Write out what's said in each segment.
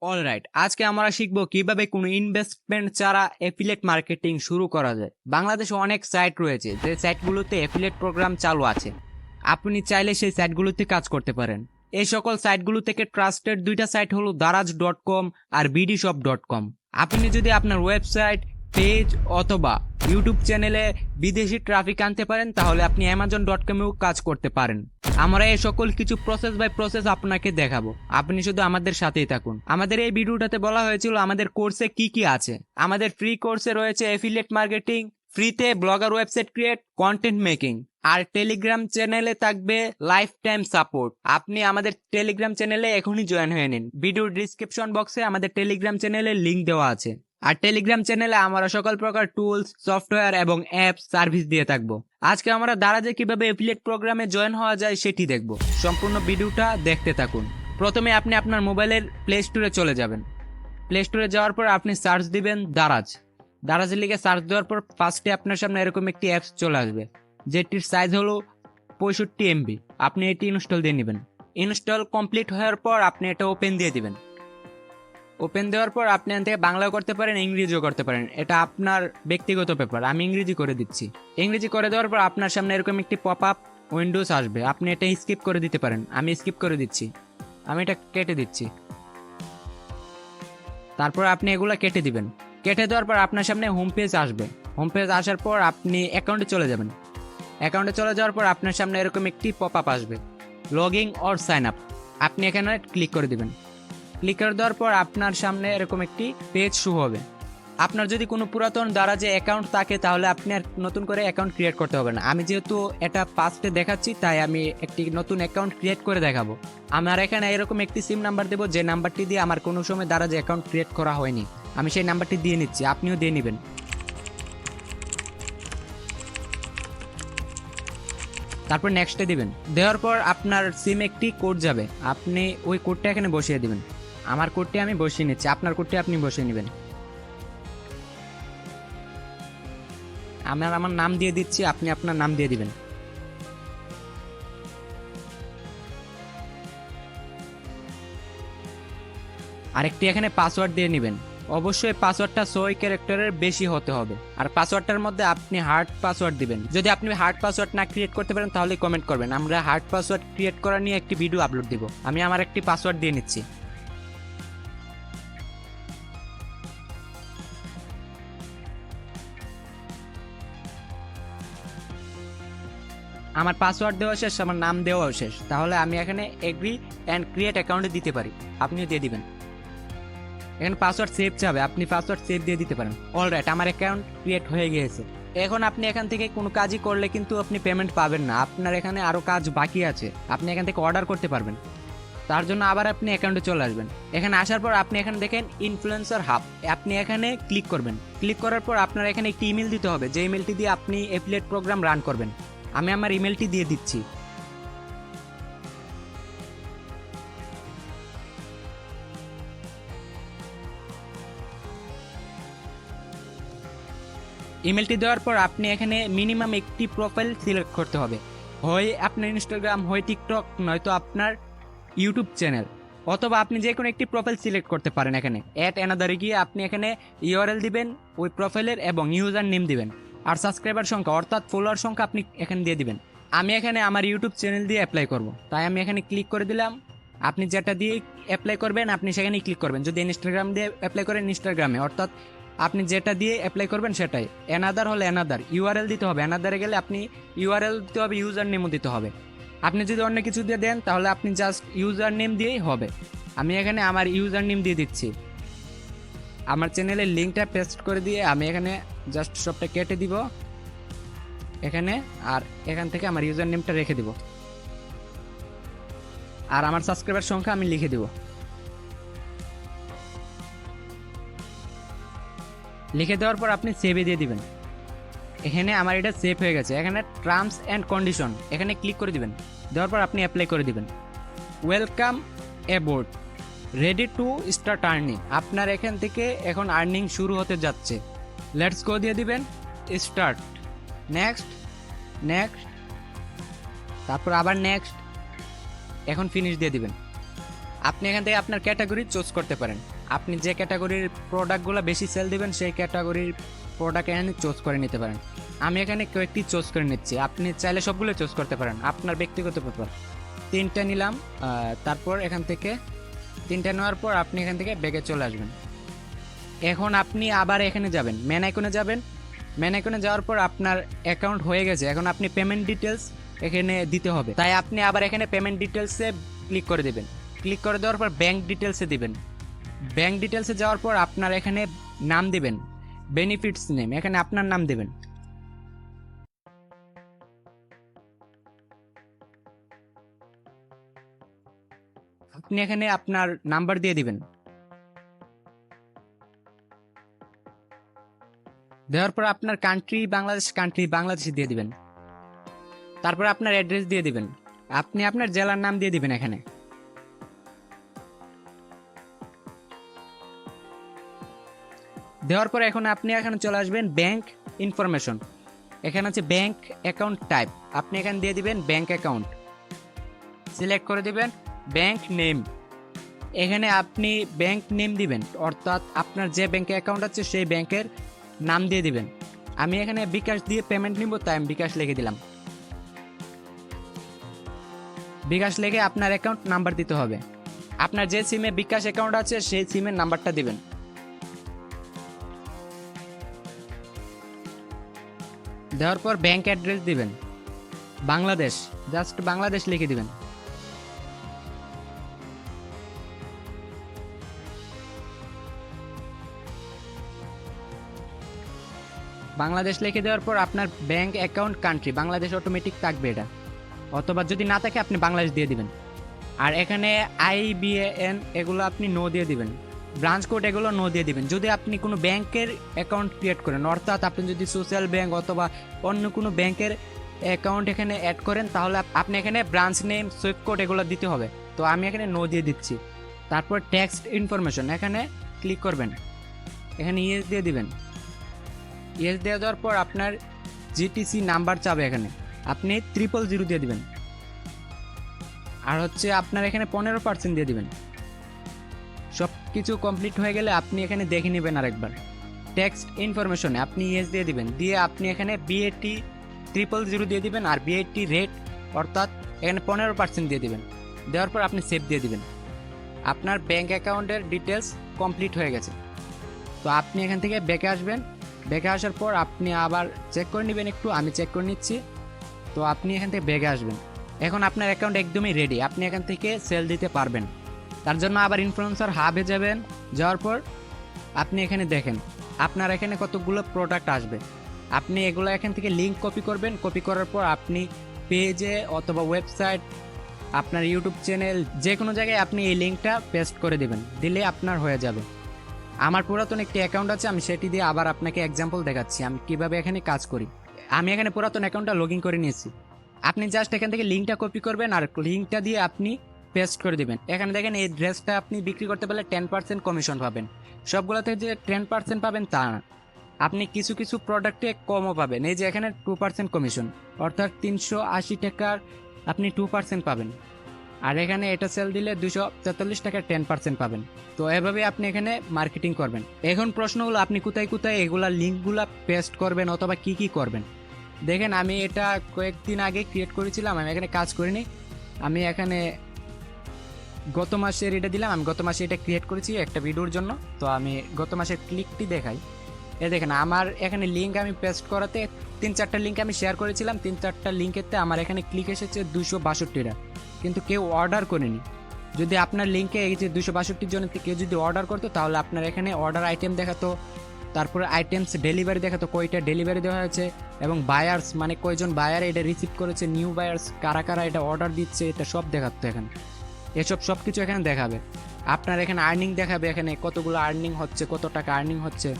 Alright, আজকে আমরা শিখবো কিভাবে কোনো ইনভেস্টমেন্ট ছাড়া এফিলিয়েট মার্কেটিং শুরু করা যায়। বাংলাদেশে অনেক সাইট রয়েছে যে সাইটগুলোতে এফিলিয়েট প্রোগ্রাম চালু আছে। আপনি চাইলে সেই সাইটগুলোতে কাজ করতে পারেন। এই সকল সাইটগুলো থেকে ট্রাস্টেড দুইটা সাইট হলো daraz.com আর bdshop.com। আপনি যদি আপনার ওয়েবসাইট, পেজ অথবা ইউটিউব চ্যানেলে বিদেশি ট্রাফিক আনতে পারেন তাহলে আপনি amazon.com-এও কাজ করতে পারেন। আমরা এই সকল কিছু প্রসেস বাই প্রসেস আপনাকে দেখাবো, আপনি শুধু আমাদের সাথেই থাকুন। আমাদের এই ভিডিওটাতে বলা হয়েছিল আমাদের কোর্সে কি কি আছে। আমাদের ফ্রি কোর্সে রয়েছে এফিলিয়েট মার্কেটিং, ফ্রিতে blogger website create, content making, আর টেলিগ্রাম চ্যানেলে থাকবে লাইফ টাইম সাপোর্ট। আপনি আমাদের টেলিগ্রাম চ্যানেলে এখনই জয়েন হয়ে নিন। ভিডিও ডিসক্রিপশন বক্সে আমাদের টেলিগ্রাম চ্যানেলের লিংক দেওয়া আছে। আর টেলিগ্রাম চ্যানেলে আমরা সকল প্রকার টুলস, সফটওয়্যার এবং অ্যাপস সার্ভিস দিয়ে থাকবো। আজকে আমরা দারাজে কিভাবে এফিলিয়েট প্রোগ্রামে জয়েন হওয়া যায় সেটি দেখব। সম্পূর্ণ ভিডিওটা দেখতে থাকুন। প্রথমে আপনি আপনার মোবাইলের প্লে স্টোরে চলে যাবেন। প্লে স্টোরে যাওয়ার পর আপনি সার্চ দিবেন দারাজ। দারাজের লিগে সার্চ দেওয়ার পর ফার্স্টে আপনার সামনে এরকম একটি অ্যাপস চলে আসবে, যেটির সাইজ হলো 65 MB। আপনি এটি ইনস্টল দিয়ে নেবেন। ইনস্টল কমপ্লিট হওয়ার পর আপনি এটা ওপেন দিয়ে দিবেন। ওপেন দেওয়ার পর আপনি এখান থেকে বাংলাও করতে পারেন, ইংরেজিও করতে পারেন, এটা আপনার ব্যক্তিগত ব্যাপার। আমি ইংরেজি করে দিচ্ছি। ইংরেজি করে দেওয়ার পর আপনার সামনে এরকম একটি পপ আপ উইন্ডোজ আসবে, আপনি এটা স্কিপ করে দিতে পারেন। আমি স্কিপ করে দিচ্ছি, আমি এটা কেটে দিচ্ছি। তারপর আপনি এগুলো কেটে দিবেন। কেটে দেওয়ার পর আপনার সামনে হোম পেজ আসবে। হোম পেজ আসার পর আপনি অ্যাকাউন্টে চলে যাবেন। অ্যাকাউন্টে চলে যাওয়ার পর আপনার সামনে এরকম একটি পপ আপ আসবে, log in or sign up. আপনি এখানে ক্লিক করে দিবেন। ক্লিক করে দেওয়ার পর আপনার সামনে এরকম একটি পেজ শো হবে। আপনার যদি কোনো পুরাতন দারাজে অ্যাকাউন্ট থাকে তাহলে আপনি আর নতুন করে অ্যাকাউন্ট ক্রিয়েট করতে হবে না। আমি যেহেতু এটা ফার্স্টে দেখাচ্ছি তাই আমি একটি নতুন অ্যাকাউন্ট ক্রিয়েট করে দেখাবো। আমার এখানে এরকম একটি সিম নাম্বার দেবো, যে নাম্বারটি দিয়ে আমার কোনো সময় দারাজে অ্যাকাউন্ট ক্রিয়েট করা হয়নি। আমি সেই নাম্বারটি দিয়ে নিচ্ছি, আপনিও দিয়ে নেবেন। তারপর নেক্সটে দিবেন। দেওয়ার পর আপনার সিমে একটি কোড যাবে, আপনি ওই কোডটা এখানে বসিয়ে দিবেন। আমার কোডটি আমি বসিয়ে নিচ্ছি, আপনার কোডটি আপনি বসিয়ে নেবেন। আমার নাম দিয়ে দিচ্ছি, আপনি আপনার নাম দিয়ে দিবেন। আরেকটি এখানে পাসওয়ার্ড দিয়ে নেবেন। অবশ্যই পাসওয়ার্ডটা 6 ক্যারেক্টারের বেশি হতে হবে। আর পাসওয়ার্ডটার মধ্যে আপনি হার্ড পাসওয়ার্ড দিবেন। যদি আপনি হার্ড পাসওয়ার্ড না ক্রিয়েট করতে পারেন তাহলে কমেন্ট করবেন, আমরা হার্ড পাসওয়ার্ড ক্রিয়েট করা নিয়ে একটি ভিডিও আপলোড দিব। আমি আমার একটি পাসওয়ার্ড দিয়ে নিচ্ছি। আমার পাসওয়ার্ড দেওয়া শেষ, আমার নাম দেওয়াও শেষ। তাহলে আমি এখানে এগ্রি অ্যান্ড ক্রিয়েট অ্যাকাউন্টে দিতে পারি, আপনিও দিয়ে দিবেন। এখানে পাসওয়ার্ড সেভ চাবে, আপনি পাসওয়ার্ড সেভ দিয়ে দিতে পারেন। অলরাইট, আমার অ্যাকাউন্ট ক্রিয়েট হয়ে গিয়েছে। এখন আপনি এখান থেকে কোনো কাজই করলে কিন্তু আপনি পেমেন্ট পাবেন না, আপনার এখানে আরও কাজ বাকি আছে। আপনি এখান থেকে অর্ডার করতে পারবেন। তার জন্য আবার আপনি অ্যাকাউন্টে চলে আসবেন। এখানে আসার পর আপনি এখানে দেখেন ইনফ্লুয়েন্সার হাব, আপনি এখানে ক্লিক করবেন। ক্লিক করার পর আপনার এখানে একটি ইমেল দিতে হবে, যে ইমেলটি দিয়ে আপনি এফিলিয়েট প্রোগ্রাম রান করবেন। আমি আমার ইমেলটি দিয়ে দিচ্ছি। ইমেলটি দেওয়ার পর আপনি এখানে মিনিমাম একটি প্রোফাইল সিলেক্ট করতে হবে, হয় আপনার ইনস্টাগ্রাম, হয় টিকটক, নয়তো আপনার ইউটিউব চ্যানেল, অথবা আপনি যে কোনো একটি প্রোফাইল সিলেক্ট করতে পারেন। এখানে অ্যাট অ্যানাদারে গিয়ে আপনি এখানে ইউআরএল দিবেন ওই প্রোফাইলের এবং ইউজার নেম দিবেন। আর সাবস্ক্রাইবার সংখ্যা অর্থাৎ ফলোয়ার সংখ্যা আপনি এখানে দিয়ে দিবেন। আমি এখানে আমার ইউটিউব চ্যানেল দিয়ে অ্যাপ্লাই করব, তাই আমি এখানে ক্লিক করে দিলাম। আপনি যেটা দিয়ে অ্যাপ্লাই করবেন আপনি সেখানে ক্লিক করবেন। যদি ইনস্টাগ্রাম দিয়ে অ্যাপ্লাই করেন ইনস্টাগ্রামে, অর্থাৎ আপনি যেটা দিয়ে অ্যাপ্লাই করবেন সেটাই। অ্যানাদার হলে অ্যানাদার, ইউআরএল দিতে হবে। অ্যানাদারে গেলে আপনি ইউআরএল দিতে হবে, ইউজার নেমও দিতে হবে। আপনি যদি অন্য কিছু দিয়ে দেন তাহলে আপনি জাস্ট ইউজার নেম দিয়েই হবে। আমি এখানে আমার ইউজার নেম দিয়ে দিচ্ছি। আমার চ্যানেলের লিঙ্কটা পেস্ট করে দিয়ে আমি এখানে জাস্ট সবটা কেটে দিব এখানে, আর এখান থেকে আমার ইউজার নেমটা রেখে দিব। আর আমার সাবস্ক্রাইবার সংখ্যা আমি লিখে দিব। লিখে দেওয়ার পর আপনি সেভে দিয়ে দিবেন। এখানে আমার এটা সেভ হয়ে গেছে। এখানে টার্মস অ্যান্ড কন্ডিশন এখানে ক্লিক করে দিবেন। দেওয়ার পর আপনি অ্যাপ্লাই করে দিবেন। Welcome aboard, ready to start earning. আপনার এখান থেকে এখন আর্নিং শুরু হতে যাচ্ছে। লেটস গো দিয়ে দিবেন, স্টার্ট, নেক্সট, নেক্সট, তারপর আবার নেক্সট, এখন ফিনিশ দিয়ে দিবেন। আপনি এখান থেকে আপনার ক্যাটাগরি চুজ করতে পারেন। আপনি যে ক্যাটাগরির প্রোডাক্টগুলো বেশি সেল দিবেন সেই ক্যাটাগরির প্রোডাক্ট এখানে চুজ করে নিতে পারেন। আমি এখানে কয়েকটি চুজ করে নিচ্ছি, আপনি চাইলে সবগুলো চুজ করতে পারেন, আপনার ব্যক্তিগত ব্যাপার। 3টা নিলাম, তারপর এখান থেকে 3টা নেওয়ার পর আপনি এখান থেকে ব্যাগে চলে আসবেন। এখন আপনি আবার এখানে যাবেন, মেন আইকনে যাবেন। মেন আইকনে যাওয়ার পর আপনার অ্যাকাউন্ট হয়ে গেছে, এখন আপনি পেমেন্ট ডিটেলস এখানে দিতে হবে, তাই আপনি আবার এখানে পেমেন্ট ডিটেলসে ক্লিক করে দেবেন। ক্লিক করে দেওয়ার পর ব্যাংক ডিটেলসে দিবেন। ব্যাংক ডিটেলসে যাওয়ার পর আপনার এখানে নাম দিবেন, বেনিফিটস নেম, এখানে আপনার নাম দিবেন। আপনি এখানে আপনার নাম্বার দিয়ে দিবেন। দেওয়ার পর আপনার কান্ট্রি বাংলাদেশ দিয়ে দিবেন। তারপর আপনার অ্যাড্রেস দিয়ে দিবেন, আপনি আপনার জেলার নাম দিয়ে দিবেন এখানে। দেওয়ার পর এখন আপনি এখানে চলে আসবেন ব্যাংক ইনফরমেশন, এখানে আছে ব্যাংক অ্যাকাউন্ট টাইপ, আপনি এখানে দিয়ে দিবেন ব্যাংক অ্যাকাউন্ট। সিলেক্ট করে দিবেন ব্যাংক নেম, এখানে আপনি ব্যাংক নেম দিবেন, অর্থাৎ আপনার যে ব্যাংকে অ্যাকাউন্ট আছে সেই ব্যাংকের নাম দিয়ে দিবেন। আমি এখানে বিকাশ দিয়ে পেমেন্ট নিব, তাই আমি বিকাশ লিখে দিলাম। বিকাশ লিখে আপনার অ্যাকাউন্ট নাম্বার দিতে হবে, আপনার যে সিমে বিকাশ অ্যাকাউন্ট আছে সেই সিমের নাম্বারটা দিবেন। দেওয়ার পর ব্যাংক অ্যাড্রেস দিবেন, বাংলাদেশ, জাস্ট বাংলাদেশ লিখে দিবেন। বাংলাদেশ লিখে দেওয়ার পর আপনার bank account country Bangladesh automatic থাকবে এটা, অথবা যদি না থাকে আপনি বাংলাদেশ দিয়ে দিবেন। আর এখানে IBAN এগুলো আপনি নো দিয়ে দিবেন, ব্রাঞ্চ কোড এগুলো নো দিয়ে দিবেন। যদি আপনি কোনো ব্যাংকের অ্যাকাউন্ট ক্রিয়েট করেন, অর্থাৎ আপনি যদি সোশ্যাল ব্যাংক অথবা অন্য কোনো ব্যাংকের অ্যাকাউন্ট এখানে অ্যাড করেন, তাহলে আপনি এখানে ব্রাঞ্চ নেম সুইফট কোড এগুলো দিতে হবে, তো আমি এখানে নো দিয়ে দিচ্ছি। তারপর টেক্সট ইনফরমেশন এখানে ক্লিক করবেন, এখানে ইয়েস দিয়ে দিবেন। ইয়েস দিয়ে দেওয়ার পর আপনার GTC নাম্বার চাবে, এখানে আপনি 000 দিয়ে দিবেন। আর হচ্ছে আপনার এখানে 15% দিয়ে দিবেন। সব কিছু কমপ্লিট হয়ে গেলে আপনি এখানে দেখে নেবেন আরেকবার। টেক্সট ইনফরমেশনে আপনি ইয়েস দিয়ে দিবেন, দিয়ে আপনি এখানে BAT 000 দিয়ে দিবেন, আর BAT রেট অর্থাৎ এখানে 15% দিয়ে দিবেন। দেওয়ার পর আপনি সেভ দিয়ে দিবেন। আপনার ব্যাংক অ্যাকাউন্টের ডিটেলস কমপ্লিট হয়ে গেছে। তো আপনি এখান থেকে ব্যাকে আসবেন, ব্যাকে আসার পর আপনি আবার চেক করে নেবেন একটু, আমি চেক করে নিচ্ছি। তো আপনি এখান থেকে ব্যাকে আসবেন, এখন আপনার অ্যাকাউন্ট একদমই রেডি, আপনি এখান থেকে সেল দিতে পারবেন। তার জন্য আবার ইনফ্লুয়েন্সার হাবে যাবেন, যাওয়ার পর আপনি এখানে দেখেন আপনার এখানে কতগুলো প্রোডাক্ট আসবে। আপনি এগুলো এখান থেকে লিঙ্ক কপি করবেন, কপি করার পর আপনি পেজে অথবা ওয়েবসাইট, আপনার ইউটিউব চ্যানেল, যে কোনো জায়গায় আপনি এই লিঙ্কটা পেস্ট করে দেবেন, দিলে আপনার হয়ে যাবে। আমার পুরাতন একটি অ্যাকাউন্ট আছে, আমি সেটি দিয়ে আবার আপনাকে এক্সাম্পল দেখাচ্ছি আমি কিভাবে এখানে কাজ করি। আমি এখানে পুরাতন অ্যাকাউন্টটা লগ ইন করে নিয়েছি। আপনি জাস্ট এখান থেকে লিঙ্কটা কপি করবেন আর লিঙ্কটা দিয়ে আপনি পেস্ট করে দিবেন। এখানে দেখেন এই ড্রেসটা আপনি বিক্রি করতে পারলে 10% কমিশন পাবেন। সবগুলোতে যে 10% পাবেন তা না, আপনি কিছু কিছু প্রোডাক্টে কমও পাবেন। এই যে এখানে 2% কমিশন, অর্থাৎ 380 টাকার আপনি 2% পাবেন। আর এখানে এটা সেল দিলে 243 টাকার 10% পাবেন। তো এভাবে আপনি এখানে মার্কেটিং করবেন। এখন প্রশ্ন হলো আপনি কোথায় কোথায় এগুলা লিঙ্কগুলা পেস্ট করবেন অথবা কি কি করবেন। দেখেন আমি এটা কয়েকদিন আগে ক্রিয়েট করেছিলাম, আমি এখানে কাজ করিনি। আমি এখানে গত মাসের এটা দিলাম, আমি গত মাসে এটা ক্রিয়েট করেছি একটা ভিডিওর জন্য। তো আমি গত মাসের ক্লিকটি দেখাই। দেখেন আমার এখানে লিঙ্ক আমি পেস্ট করাতে 3-4টা লিঙ্ক আমি শেয়ার করেছিলাম, 3-4টা লিঙ্কেতে আমার এখানে ক্লিক এসেছে 262টা, কিন্তু কেউ অর্ডার করেনি। যদি আপনার লিঙ্কে এই যে 262 জনের কেউ যদি অর্ডার করতো, তাহলে আপনার এখানে অর্ডার আইটেম দেখাতো, তারপরে আইটেমস ডেলিভারি দেখাতো, কয়টা ডেলিভারি দেওয়া হয়েছে, এবং বায়ার্স মানে কয়জন বায়ার এটা রিসিভ করেছে, নিউ বায়ার্স কারা কারা এটা অর্ডার দিচ্ছে, এটা সব দেখাতো এখানে। এসব সব কিছু এখানে দেখাবে। আপনার এখানে আর্নিং দেখাবে, এখানে কতগুলো আর্নিং হচ্ছে, কত টাকা আর্নিং হচ্ছে।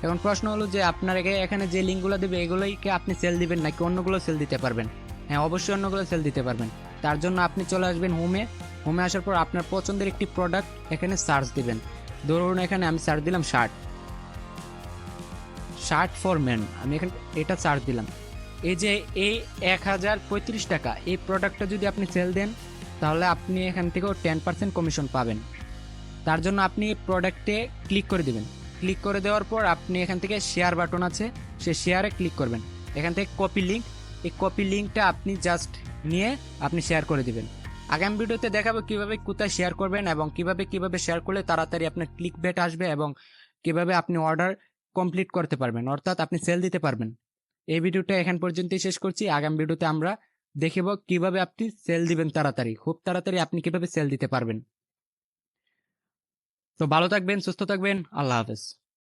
এখন প্রশ্ন হলো যে আপনার এখানে যে লিঙ্কগুলো দেবে এগুলোইকে আপনি সেল দিবেন নাকি অন্যগুলো সেল দিতে পারবেন? হ্যাঁ, অবশ্যই অন্যগুলো সেল দিতে পারবেন। তার জন্য আপনি চলে আসবেন হোমে আসার পর আপনার পছন্দের একটি প্রোডাক্ট এখানে সার্চ দিবেন। ধরুন এখানে আমি সার্চ দিলাম শার্ট ফর মেন, আমি এখানে এটা সার্চ দিলাম। এই যে এই 1035 টাকা এই প্রোডাক্টটা যদি আপনি সেল দেন, তাহলে আপনি এখান থেকেও 10% কমিশন পাবেন। তার জন্য আপনি প্রোডাক্টে ক্লিক করে দিবেন। ক্লিক করে দেওয়ার পর আপনি এখান থেকে শেয়ার বাটন আছে, সে শেয়ারে ক্লিক করবেন। এখান থেকে কপি লিঙ্ক, এই কপি লিঙ্কটা আপনি জাস্ট নিয়ে আপনি শেয়ার করে দিবেন। আগামী ভিডিওতে দেখাবো কিভাবে কোথায় শেয়ার করবেন এবং কিভাবে শেয়ার করলে তাড়াতাড়ি আপনার ক্লিক বেট আসবে এবং কিভাবে আপনি অর্ডার কমপ্লিট করতে পারবেন, অর্থাৎ আপনি সেল দিতে পারবেন। এই ভিডিওটা এখান পর্যন্তই শেষ করছি। আগামী ভিডিওতে আমরা দেখাবো কিভাবে আপনি সেল দিবেন তাড়াতাড়ি, খুব তাড়াতাড়ি আপনি কিভাবে সেল দিতে পারবেন। তো ভালো থাকবেন, সুস্থ থাকবেন, আল্লাহ হাফেজ।